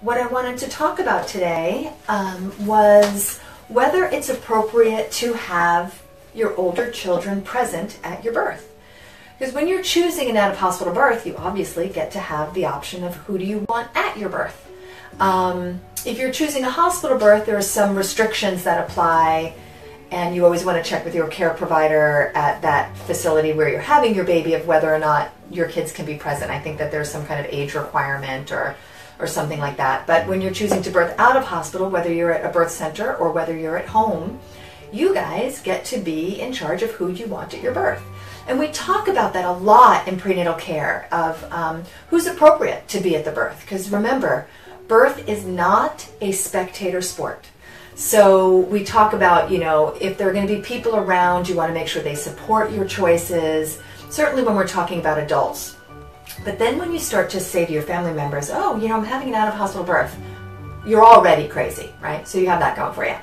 What I wanted to talk about today was whether it's appropriate to have your older children present at your birth. Because when you're choosing an out-of-hospital birth, you obviously get to have the option of who do you want at your birth. If you're choosing a hospital birth, there are some restrictions that apply, and you always want to check with your care provider at that facility where you're having your baby of whether or not your kids can be present. I think that there's some kind of age requirement or something like that. But when you're choosing to birth out of hospital, whether you're at a birth center or whether you're at home, you guys get to be in charge of who you want at your birth. And we talk about that a lot in prenatal care of who's appropriate to be at the birth. Because remember, birth is not a spectator sport. So we talk about, if there are going to be people around, you want to make sure they support your choices, certainly when we're talking about adults. But then when you start to say to your family members, oh, I'm having an out-of-hospital birth, you're already crazy, right? So you have that going for you.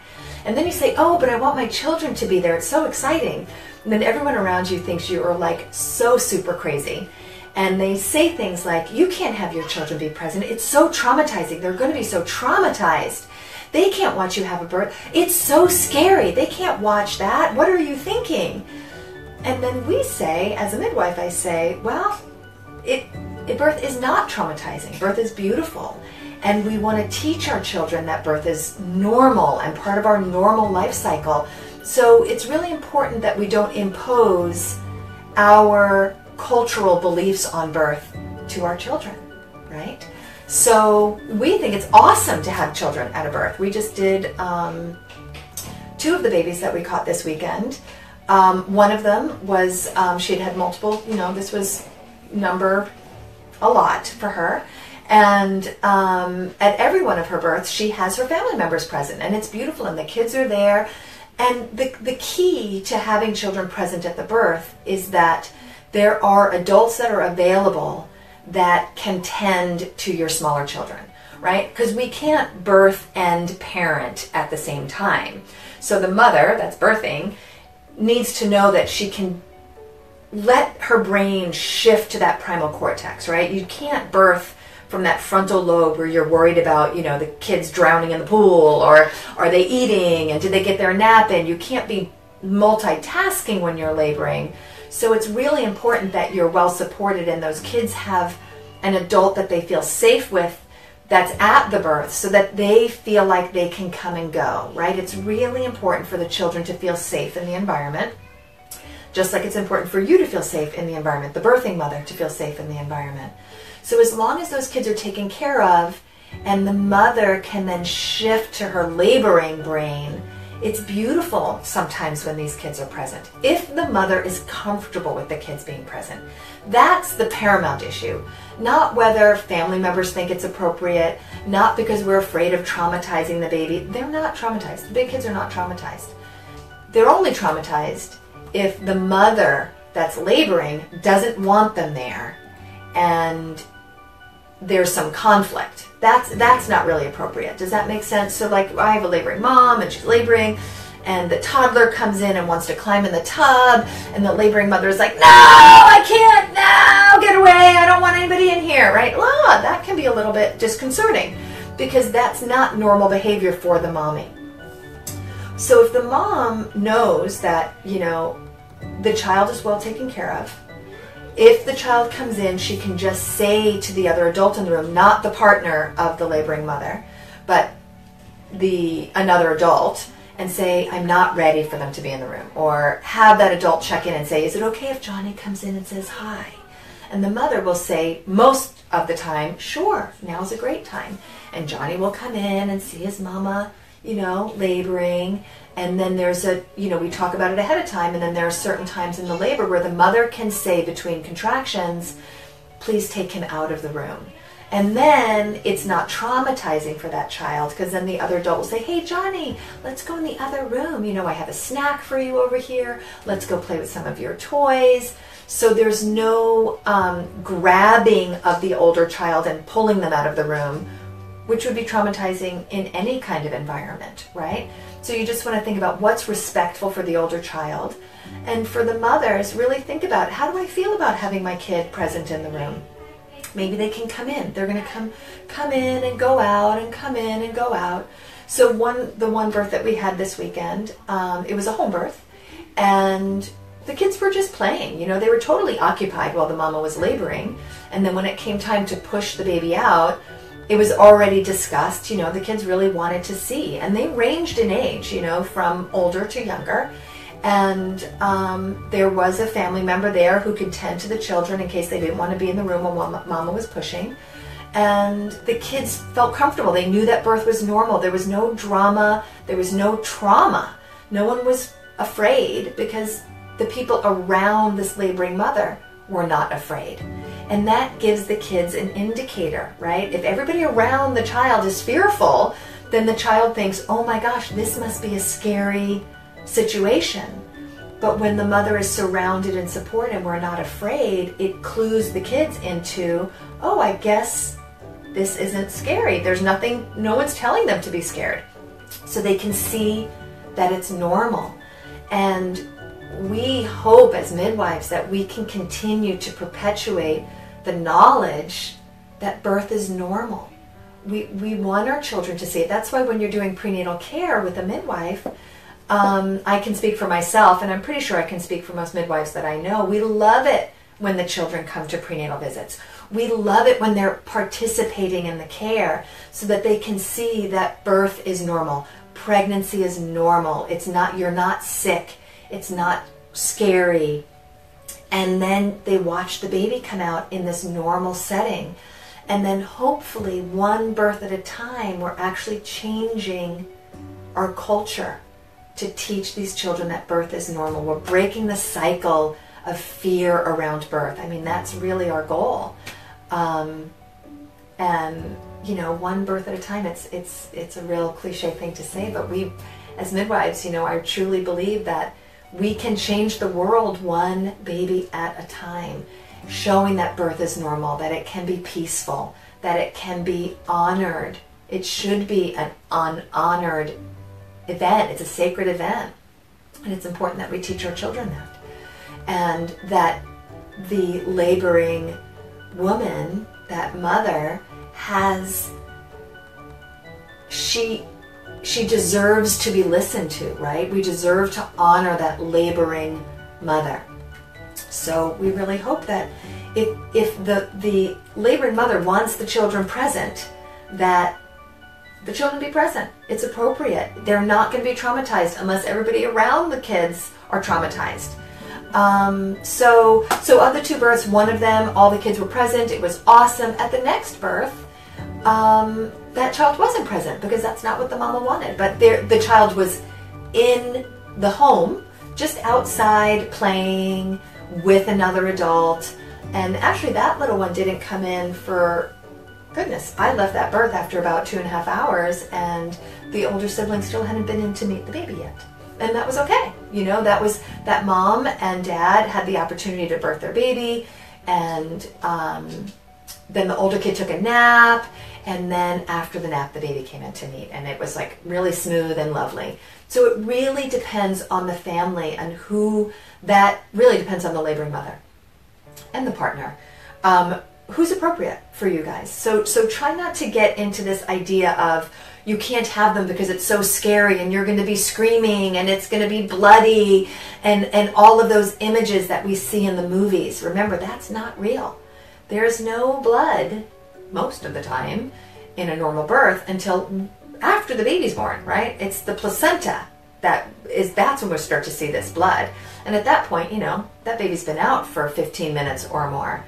And then you say, oh, but I want my children to be there. It's so exciting. And then everyone around you thinks you are like so super crazy. And they say things like, you can't have your children be present. It's so traumatizing. They're going to be so traumatized. They can't watch you have a birth. It's so scary. They can't watch that. What are you thinking? And then we say, as a midwife, I say, well, birth is not traumatizing. Birth is beautiful. And we want to teach our children that birth is normal and part of our normal life cycle. So it's really important that we don't impose our cultural beliefs on birth to our children, right? So we think it's awesome to have children at a birth. We just did 2 of the babies that we caught this weekend. One of them was, she had multiple, this was number a lot for her. And at every one of her births, she has her family members present. And it's beautiful, and the kids are there. And the key to having children present at the birth is that there are adults that are available that can tend to your smaller children, right? Because we can't birth and parent at the same time. So the mother that's birthing needs to know that she can let her brain shift to that primal cortex, right? You can't birth from that frontal lobe where you're worried about, the kids drowning in the pool, or are they eating, and did they get their nap in? You can't be multitasking when you're laboring. So it's really important that you're well supported and those kids have an adult that they feel safe with that's at the birth so that they feel like they can come and go, right? It's really important for the children to feel safe in the environment, just like it's important for you to feel safe in the environment, the birthing mother to feel safe in the environment. So as long as those kids are taken care of and the mother can then shift to her laboring brain, it's beautiful sometimes when these kids are present. If the mother is comfortable with the kids being present, that's the paramount issue. Not whether family members think it's appropriate, not because we're afraid of traumatizing the baby. They're not traumatized. The big kids are not traumatized. They're only traumatized if the mother that's laboring doesn't want them there and there's some conflict. That's not really appropriate. Does that make sense? So like I have a laboring mom and she's laboring and the toddler comes in and wants to climb in the tub and the laboring mother is like, no, I can't, no, get away, I don't want anybody in here, right? That can be a little bit disconcerting because that's not normal behavior for the mommy. So if the mom knows that, the child is well taken care of, if the child comes in, she can just say to the other adult in the room, not the partner of the laboring mother, but another adult, and say, I'm not ready for them to be in the room. Or have that adult check in and say, is it okay if Johnny comes in and says hi? And the mother will say, most of the time, sure, now's a great time. And Johnny will come in and see his mama, laboring. And then there's we talk about it ahead of time, and then there are certain times in the labor where the mother can say between contractions, please take him out of the room. And then it's not traumatizing for that child because then the other adult will say, hey, Johnny, let's go in the other room. I have a snack for you over here. Let's go play with some of your toys. So there's no grabbing of the older child and pulling them out of the room, which would be traumatizing in any kind of environment, right? So you just want to think about what's respectful for the older child. And for the mothers, really think about, how do I feel about having my kid present in the room? maybe they can come in. They're going to come in and go out and come in and go out. So the one birth that we had this weekend, it was a home birth, and the kids were just playing. You know, they were totally occupied while the mama was laboring. And then when it came time to push the baby out, it was already discussed. You know, the kids really wanted to see, and they ranged in age, you know, from older to younger. And there was a family member there who could tend to the children in case they didn't want to be in the room while mama was pushing. And the kids felt comfortable. They knew that birth was normal. There was no drama. There was no trauma. No one was afraid because the people around this laboring mother were not afraid. And that gives the kids an indicator, right? If everybody around the child is fearful, then the child thinks, oh my gosh, this must be a scary situation. But when the mother is surrounded and supported and we're not afraid, it clues the kids into, oh, I guess this isn't scary. There's nothing, no one's telling them to be scared. So they can see that it's normal. And we hope as midwives that we can continue to perpetuate the knowledge that birth is normal. We want our children to see it. That's why when you're doing prenatal care with a midwife, I can speak for myself, and I'm pretty sure I can speak for most midwives that I know. We love it when the children come to prenatal visits. We love it when they're participating in the care so that they can see that birth is normal. Pregnancy is normal. It's not, you're not sick. It's not scary. And then they watch the baby come out in this normal setting. And then hopefully one birth at a time, we're actually changing our culture to teach these children that birth is normal. We're breaking the cycle of fear around birth. I mean, that's really our goal. And you know, one birth at a time, it's a real cliche thing to say, but we as midwives, you know, I truly believe that we can change the world one baby at a time, showing that birth is normal, that it can be peaceful, that it can be honored. It should be an honored event. It's a sacred event. And it's important that we teach our children that. And that the laboring woman, that mother, she deserves to be listened to, right? We deserve to honor that laboring mother. So we really hope that if the laboring mother wants the children present, that the children be present. It's appropriate. They're not going to be traumatized unless everybody around the kids are traumatized. So of the two births, one of them, all the kids were present. It was awesome. At the next birth, that child wasn't present because that's not what the mama wanted. But the child was in the home, just outside playing with another adult. And actually that little one didn't come in for, goodness, I left that birth after about 2.5 hours, and the older sibling still hadn't been in to meet the baby yet. And that was okay. You know, that mom and dad had the opportunity to birth their baby, and then the older kid took a nap, and then after the nap the baby came in to meet, and it was like really smooth and lovely. So it really depends on the family, and that really depends on the laboring mother and the partner. Who's appropriate for you guys. So try not to get into this idea of you can't have them because it's so scary and you're going to be screaming and it's going to be bloody and all of those images that we see in the movies. Remember, that's not real. There's no blood most of the time in a normal birth until after the baby's born, right? It's the placenta that's when we start to see this blood. And at that point, you know, that baby's been out for 15 minutes or more.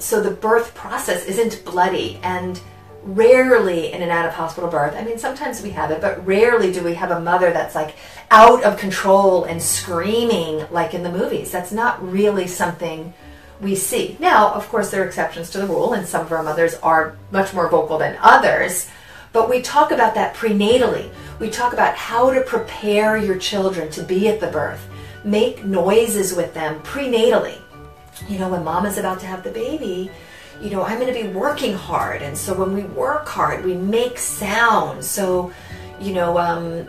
So the birth process isn't bloody, and rarely in an out-of-hospital birth, I mean, sometimes we have it, but rarely do we have a mother that's like out of control and screaming like in the movies. That's not really something we see. Now, of course, there are exceptions to the rule, and some of our mothers are much more vocal than others, but we talk about that prenatally. We talk about how to prepare your children to be at the birth. Make noises with them prenatally. You know, when mom is about to have the baby, you know, I'm going to be working hard. And so when we work hard, we make sounds. So, you know,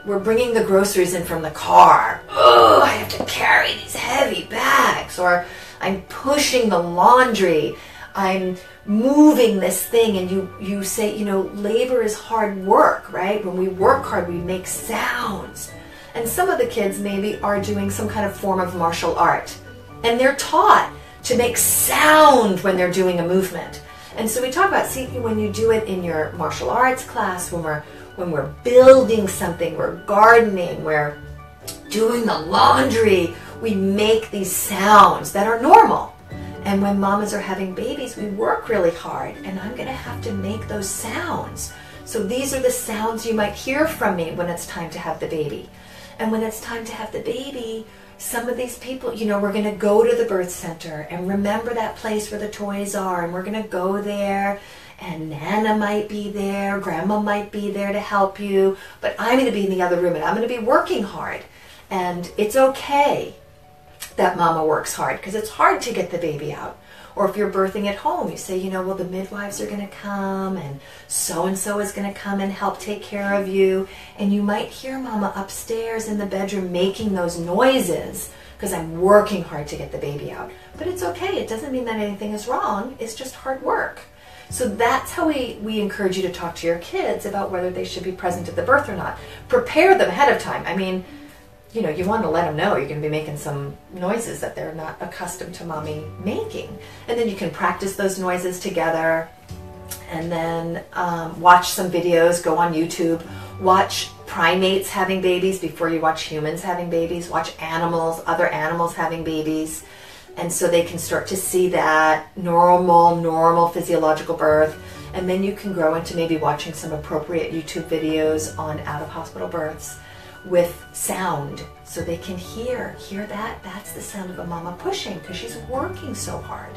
we're bringing the groceries in from the car. Oh, I have to carry these heavy bags. Or I'm pushing the laundry. I'm moving this thing, and you say, you know, labor is hard work, right? When we work hard, we make sounds. And some of the kids maybe are doing some kind of form of martial art, and they're taught to make sound when they're doing a movement. And so we talk about, see, when you do it in your martial arts class, when we're building something, we're gardening, we're doing the laundry, we make these sounds that are normal. And when mamas are having babies, we work really hard, and I'm going to have to make those sounds. So these are the sounds you might hear from me when it's time to have the baby. And when it's time to have the baby, some of these people, you know, we're going to go to the birth center and remember that place where the toys are, and we're going to go there, and Nana might be there, Grandma might be there to help you, but I'm going to be in the other room, and I'm going to be working hard. And it's okay that Mama works hard, because it's hard to get the baby out. Or if you're birthing at home, you say, you know, well, the midwives are going to come, and so-and-so is going to come and help take care of you. And you might hear Mama upstairs in the bedroom making those noises, because I'm working hard to get the baby out. But it's okay. It doesn't mean that anything is wrong. It's just hard work. So that's how we encourage you to talk to your kids about whether they should be present at the birth or not. Prepare them ahead of time. I mean, you know, you want to let them know you're going to be making some noises that they're not accustomed to mommy making. And then you can practice those noises together, and then watch some videos, go on YouTube, watch primates having babies before you watch humans having babies, watch animals, other animals having babies. And so they can start to see that normal physiological birth. And then you can grow into maybe watching some appropriate YouTube videos on out-of-hospital births with sound, so they can hear that. That's the sound of a mama pushing, because she's working so hard.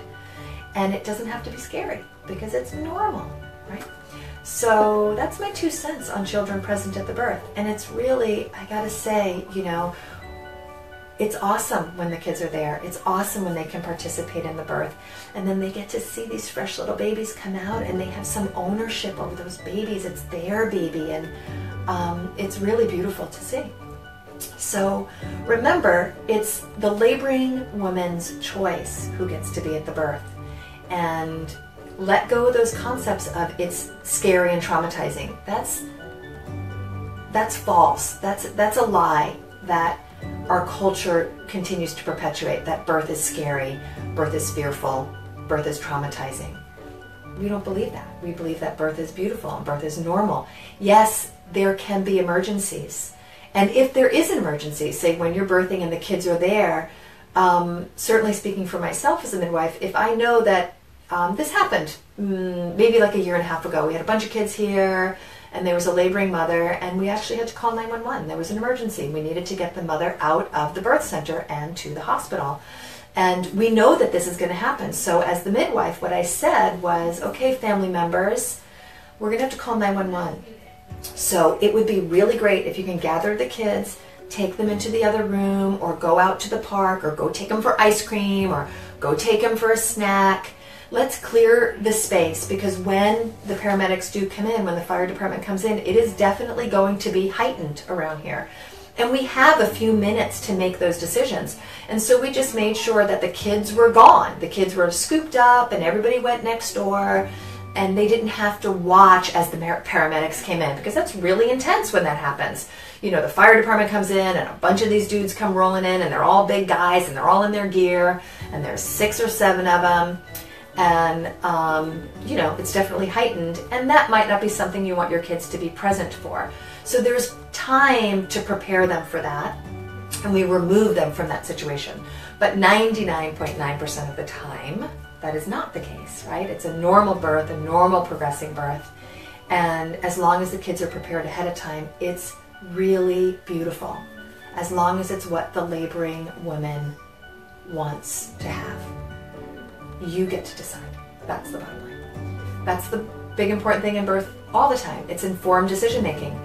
And it doesn't have to be scary, because it's normal, right? So that's my 2 cents on children present at the birth. And it's really, I gotta say, you know, it's awesome when the kids are there. It's awesome when they can participate in the birth. And then they get to see these fresh little babies come out, and they have some ownership over those babies. It's their baby, and it's really beautiful to see. So remember, it's the laboring woman's choice who gets to be at the birth. And let go of those concepts of it's scary and traumatizing. That's false. That's a lie that our culture continues to perpetuate, that birth is scary, birth is fearful, birth is traumatizing. We don't believe that. We believe that birth is beautiful and birth is normal. Yes, there can be emergencies. And if there is an emergency, say when you're birthing and the kids are there, certainly speaking for myself as a midwife, if I know that this happened maybe like a year and a half ago, we had a bunch of kids here, and there was a laboring mother, and we actually had to call 911. There was an emergency. We needed to get the mother out of the birth center and to the hospital. And we know that this is going to happen. So as the midwife, what I said was, okay, family members, we're going to have to call 911. So it would be really great if you can gather the kids, take them into the other room, or go out to the park, or go take them for ice cream, or go take them for a snack. Let's clear the space, because when the paramedics do come in, when the fire department comes in, it is definitely going to be heightened around here. And we have a few minutes to make those decisions. And so we just made sure that the kids were gone. The kids were scooped up, and everybody went next door, and they didn't have to watch as the paramedics came in, because that's really intense when that happens. You know, the fire department comes in, and a bunch of these dudes come rolling in, and they're all big guys, and they're all in their gear, and there's 6 or 7 of them. And, you know, it's definitely heightened, and that might not be something you want your kids to be present for. So there's time to prepare them for that, and we remove them from that situation. But 99.9% of the time, that is not the case, right? It's a normal birth, a normal progressing birth, and as long as the kids are prepared ahead of time, it's really beautiful, as long as it's what the laboring woman wants to have. You get to decide. That's the bottom line. That's the big important thing in birth all the time. It's informed decision making.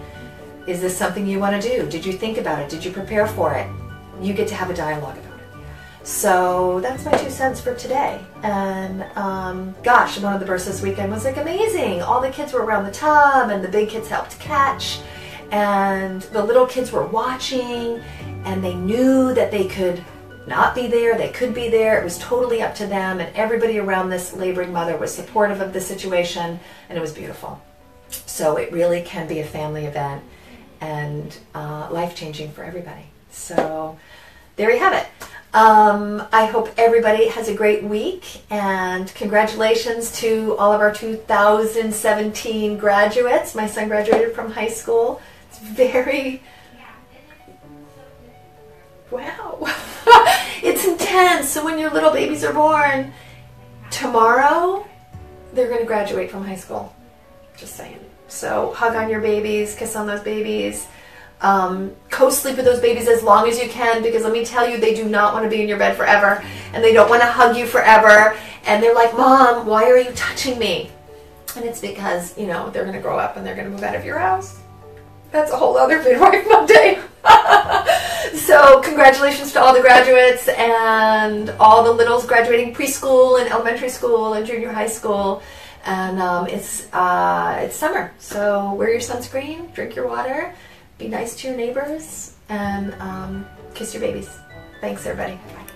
Is this something you want to do? Did you think about it? Did you prepare for it? You get to have a dialogue about it. So that's my 2 cents for today. And gosh, one of the births this weekend was like amazing. All the kids were around the tub, and the big kids helped catch, and the little kids were watching, and they knew that they could not be there, they could be there. It was totally up to them, and everybody around this laboring mother was supportive of the situation, and it was beautiful. So it really can be a family event and life-changing for everybody. So there you have it. I hope everybody has a great week, and congratulations to all of our 2017 graduates. My son graduated from high school. It's very... Wow. It's intense. So when your little babies are born, tomorrow they're going to graduate from high school. Just saying. So hug on your babies, kiss on those babies, co-sleep with those babies as long as you can, because let me tell you, they do not want to be in your bed forever, and they don't want to hug you forever, and they're like, Mom, why are you touching me? And it's because, you know, they're going to grow up and they're going to move out of your house. That's a whole other Midwife Monday. So congratulations to all the graduates and all the littles graduating preschool and elementary school and junior high school. And it's summer, so wear your sunscreen, drink your water, be nice to your neighbors, and kiss your babies. Thanks, everybody. Bye.